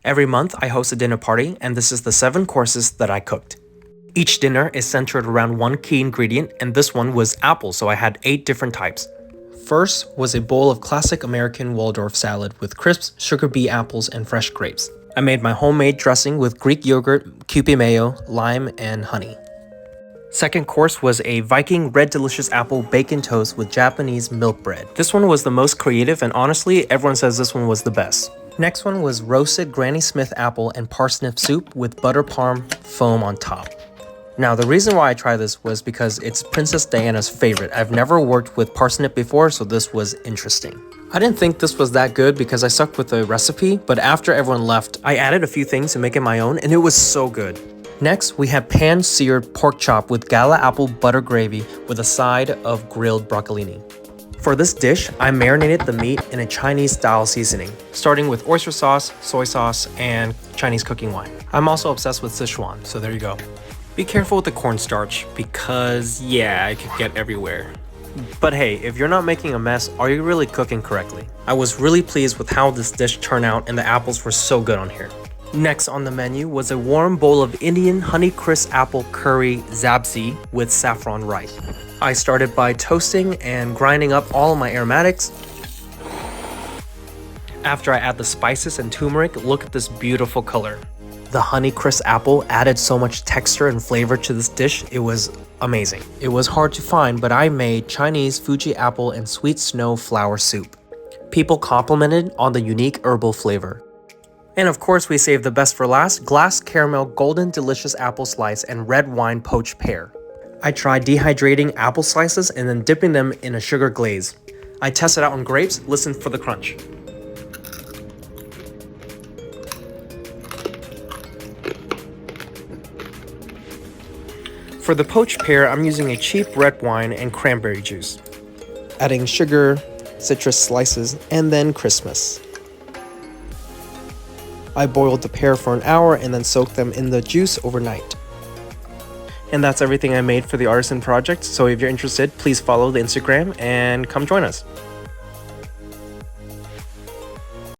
Every month, I host a dinner party, and this is the 7 courses that I cooked. Each dinner is centered around one key ingredient, and this one was apple, so I had 8 different types. First was a bowl of classic American Waldorf salad with crisps, sugar bee apples, and fresh grapes. I made my homemade dressing with Greek yogurt, Kewpie mayo, lime, and honey. Second course was a Viking Red Delicious Apple Bacon Toast with Japanese milk bread. This one was the most creative, and honestly, everyone says this one was the best. Next one was roasted Granny Smith apple and parsnip soup with butter parm foam on top. Now, the reason why I tried this was because it's Princess Diana's favorite. I've never worked with parsnip before, so this was interesting. I didn't think this was that good because I stuck with the recipe, but after everyone left, I added a few things to make it my own, and it was so good. Next, we had pan-seared pork chop with gala apple butter gravy with a side of grilled broccolini. For this dish, I marinated the meat in a Chinese-style seasoning, starting with oyster sauce, soy sauce, and Chinese cooking wine. I'm also obsessed with Sichuan, so there you go. Be careful with the cornstarch because, yeah, it could get everywhere. But hey, if you're not making a mess, are you really cooking correctly? I was really pleased with how this dish turned out, and the apples were so good on here. Next on the menu was a warm bowl of Indian Honeycrisp apple curry zabzi with saffron rice. I started by toasting and grinding up all of my aromatics. After I add the spices and turmeric, look at this beautiful color. The Honeycrisp apple added so much texture and flavor to this dish, it was amazing. It was hard to find, but I made Chinese Fuji apple and sweet snow flower soup. People complimented on the unique herbal flavor. And of course, we saved the best for last, glass caramel golden delicious apple slice and red wine poached pear. I tried dehydrating apple slices and then dipping them in a sugar glaze. I tested out on grapes, listen for the crunch. For the poached pear, I'm using a cheap red wine and cranberry juice, adding sugar, citrus slices, and then Christmas. I boiled the pear for an hour and then soaked them in the juice overnight. And that's everything I made for the Artisan project, so if you're interested, please follow the Instagram and come join us.